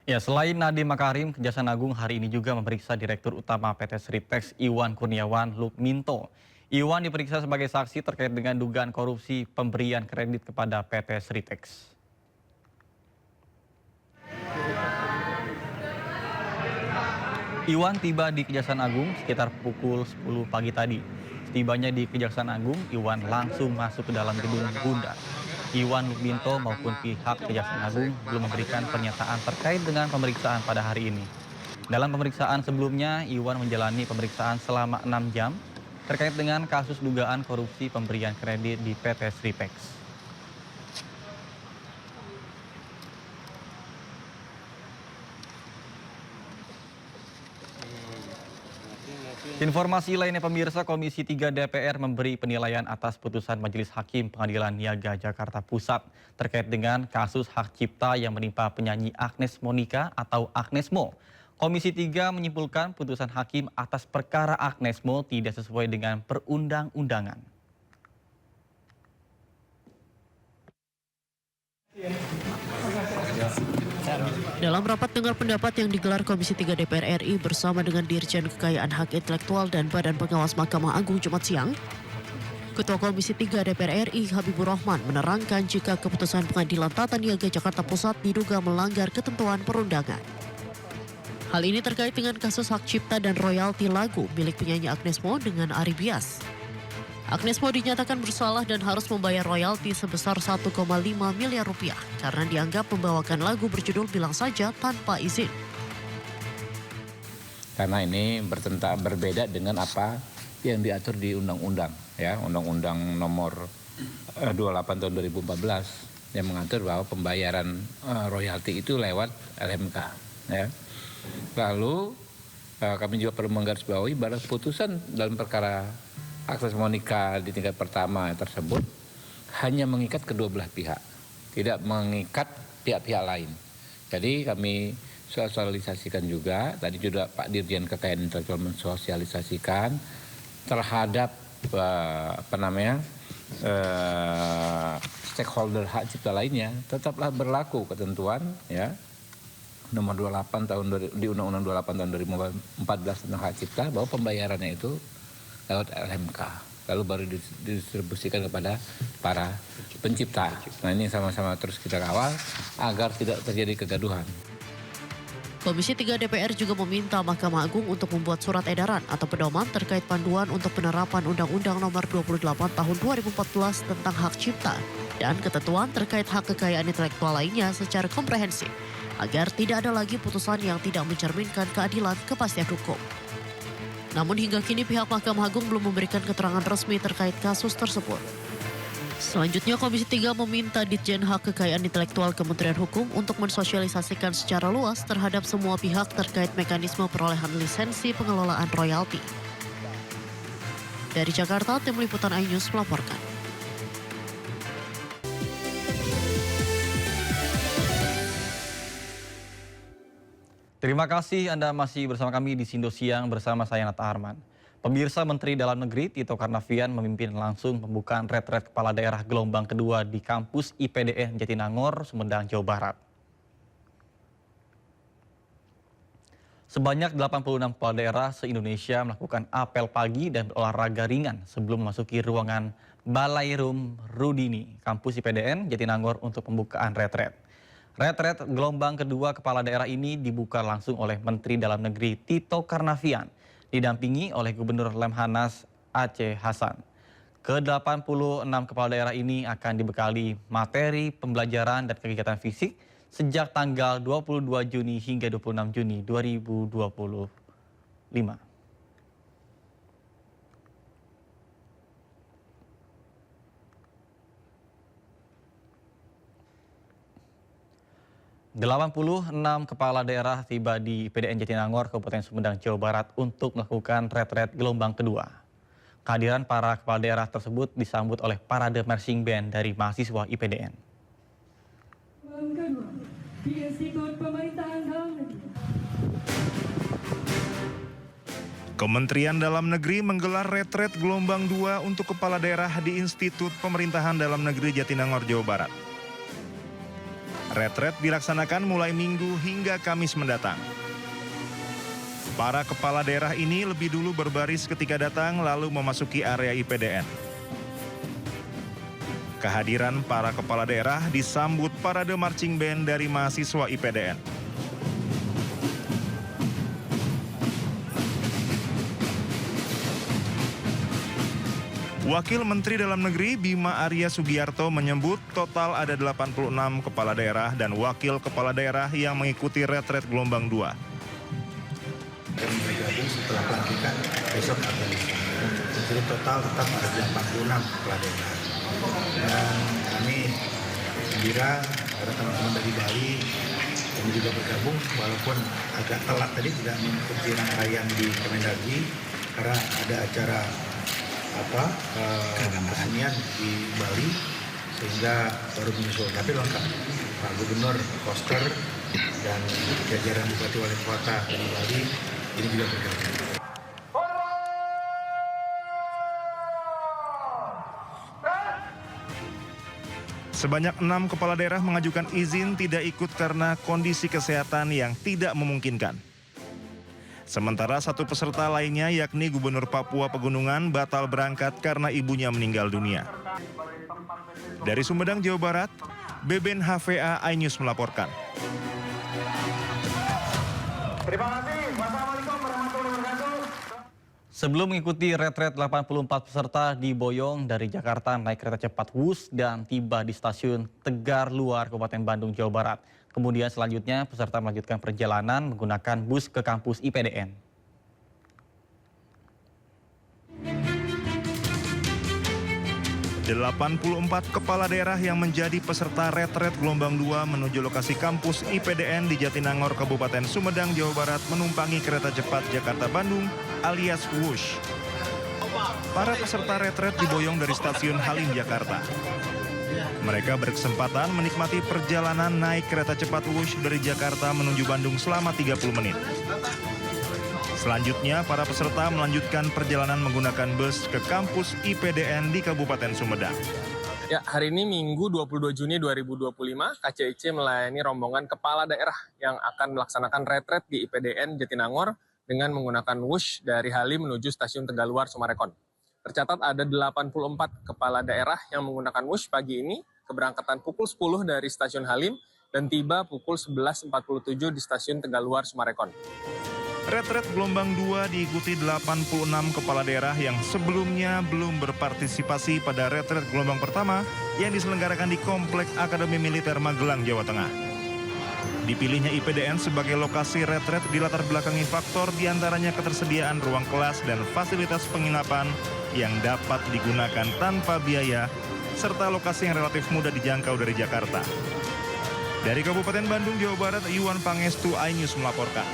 Ya, selain Nadiem Makarim, Kejaksaan Agung hari ini juga memeriksa Direktur Utama PT Sritex Iwan Kurniawan Lukminto. Iwan diperiksa sebagai saksi terkait dengan dugaan korupsi pemberian kredit kepada PT Sritex. Iwan tiba di Kejaksaan Agung sekitar pukul 10 pagi tadi. Setibanya di Kejaksaan Agung, Iwan langsung masuk ke dalam gedung Bundar. Iwan Lukminto maupun pihak Kejaksaan Agung belum memberikan pernyataan terkait dengan pemeriksaan pada hari ini. Dalam pemeriksaan sebelumnya, Iwan menjalani pemeriksaan selama 6 jam terkait dengan kasus dugaan korupsi pemberian kredit di PT Sritex. Informasi lainnya pemirsa, Komisi 3 DPR memberi penilaian atas putusan Majelis Hakim Pengadilan Niaga Jakarta Pusat terkait dengan kasus hak cipta yang menimpa penyanyi Agnes Monica atau Agnes Mo. Komisi 3 menyimpulkan putusan hakim atas perkara Agnes Mo tidak sesuai dengan perundang-undangan. Dalam rapat dengar pendapat yang digelar Komisi 3 DPR RI bersama dengan Dirjen Kekayaan Hak Intelektual dan Badan Pengawas Mahkamah Agung Jumat siang, Ketua Komisi 3 DPR RI Habibur Rahman menerangkan jika keputusan Pengadilan Tata Niaga Jakarta Pusat diduga melanggar ketentuan perundangan. Hal ini terkait dengan kasus hak cipta dan royalti lagu milik penyanyi Agnes Mo dengan Ari Bias. Agnes Mo dinyatakan bersalah dan harus membayar royalti sebesar 1,5 miliar rupiah karena dianggap membawakan lagu berjudul Bilang Saja tanpa izin. Karena ini berbeda dengan apa yang diatur di undang-undang, ya, Undang-Undang Nomor 28 tahun 2014 yang mengatur bahwa pembayaran royalti itu lewat LMK, ya. Lalu kami juga perlu menggarisbawahi bahwa putusan dalam perkara Agnes Monica di tingkat pertama tersebut hanya mengikat kedua belah pihak, tidak mengikat pihak-pihak lain. Jadi kami sosialisasikan juga, tadi juga Pak Dirjen Kekayaan Intelektual mensosialisasikan terhadap stakeholder hak cipta lainnya, tetaplah berlaku ketentuan, ya, Nomor 28 tahun di Undang-Undang 28 tahun 2014 tentang hak cipta, bahwa pembayarannya itu lewat LMK, lalu baru didistribusikan kepada para pencipta. Nah, ini sama-sama terus kita kawal agar tidak terjadi kegaduhan. Komisi 3 DPR juga meminta Mahkamah Agung untuk membuat surat edaran atau pedoman terkait panduan untuk penerapan Undang-Undang Nomor 28 Tahun 2014 tentang hak cipta dan ketentuan terkait hak kekayaan intelektual lainnya secara komprehensif, agar tidak ada lagi putusan yang tidak mencerminkan keadilan kepastian hukum. Namun hingga kini pihak Mahkamah Agung belum memberikan keterangan resmi terkait kasus tersebut. Selanjutnya Komisi 3 meminta Ditjen Hak Kekayaan Intelektual Kementerian Hukum untuk mensosialisasikan secara luas terhadap semua pihak terkait mekanisme perolehan lisensi pengelolaan royalti. Dari Jakarta, Tim Liputan iNews melaporkan. Terima kasih Anda masih bersama kami di Sindo Siang bersama saya Nata Arman. Pemirsa, Menteri Dalam Negeri Tito Karnavian memimpin langsung pembukaan retret kepala daerah gelombang kedua di kampus IPDN Jatinangor, Sumedang, Jawa Barat. Sebanyak 86 kepala daerah se-Indonesia melakukan apel pagi dan olahraga ringan sebelum memasuki ruangan Balairum Rudini, kampus IPDN Jatinangor untuk pembukaan retret. Retret gelombang kedua kepala daerah ini dibuka langsung oleh Menteri Dalam Negeri Tito Karnavian, didampingi oleh Gubernur Lemhanas Aceh Hasan. Ke-86 kepala daerah ini akan dibekali materi pembelajaran dan kegiatan fisik sejak tanggal 22 Juni hingga 26 Juni 2025. 86 kepala daerah tiba di IPDN Jatinangor, Kabupaten Sumedang, Jawa Barat untuk melakukan retret gelombang kedua. Kehadiran para kepala daerah tersebut disambut oleh parade marching band dari mahasiswa IPDN. Di Institut Pemerintahan Dalam Negeri. Kementerian Dalam Negeri menggelar retret gelombang 2 untuk kepala daerah di Institut Pemerintahan Dalam Negeri Jatinangor, Jawa Barat. Retret dilaksanakan mulai Minggu hingga Kamis mendatang. Para kepala daerah ini lebih dulu berbaris ketika datang lalu memasuki area IPDN. Kehadiran para kepala daerah disambut parade marching band dari mahasiswa IPDN. Wakil Menteri Dalam Negeri Bima Arya Sugiarto menyebut total ada 86 kepala daerah dan wakil kepala daerah yang mengikuti retret gelombang 2. Yang bergabung setelah pelantikan besok atau lusa. Jadi total tetap ada 86 kepala daerah. Dan kami gembira ada teman-teman dari Bali yang juga bergabung walaupun agak telat tadi tidak mengikuti rangkaian di Kemendagri karena ada acara kesenian di Bali sehingga baru menyusul. Tapi lengkap, Pak Gubernur, Koster dan jajaran Bupati Wali Kota dari Bali ini juga bergabung. Sebanyak 6 kepala daerah mengajukan izin tidak ikut karena kondisi kesehatan yang tidak memungkinkan. Sementara satu peserta lainnya yakni Gubernur Papua Pegunungan batal berangkat karena ibunya meninggal dunia. Dari Sumedang, Jawa Barat, Beben HVA iNews melaporkan. Terima kasih. Wassalamualaikum warahmatullahi wabarakatuh. Sebelum mengikuti retret 84 peserta diboyong dari Jakarta naik kereta cepat Wus dan tiba di stasiun Tegar Luar, Kabupaten Bandung, Jawa Barat. Kemudian selanjutnya peserta melanjutkan perjalanan menggunakan bus ke kampus IPDN. Delapan 84 kepala daerah yang menjadi peserta retret gelombang 2 menuju lokasi kampus IPDN di Jatinangor, Kabupaten Sumedang, Jawa Barat menumpangi kereta cepat Jakarta-Bandung alias Wush. Para peserta retret diboyong dari stasiun Halim, Jakarta. Mereka berkesempatan menikmati perjalanan naik kereta cepat Wush dari Jakarta menuju Bandung selama 30 menit. Selanjutnya, para peserta melanjutkan perjalanan menggunakan bus ke kampus IPDN di Kabupaten Sumedang. Ya, hari ini Minggu 22 Juni 2025, KCIC melayani rombongan kepala daerah yang akan melaksanakan retret di IPDN Jatinangor dengan menggunakan Wush dari Halim menuju stasiun Tegaluar, Sumarekon. Tercatat ada 84 kepala daerah yang menggunakan Wush pagi ini, keberangkatan pukul 10 dari stasiun Halim dan tiba pukul 11.47 di stasiun Tegaluar, Sumarekon. Retret gelombang 2 diikuti 86 kepala daerah yang sebelumnya belum berpartisipasi pada retret gelombang pertama yang diselenggarakan di Komplek Akademi Militer Magelang, Jawa Tengah. Dipilihnya IPDN sebagai lokasi retret dilatar belakangi faktor diantaranya ketersediaan ruang kelas dan fasilitas penginapan yang dapat digunakan tanpa biaya, serta lokasi yang relatif mudah dijangkau dari Jakarta. Dari Kabupaten Bandung, Jawa Barat, Yuan Pangestu iNews melaporkan.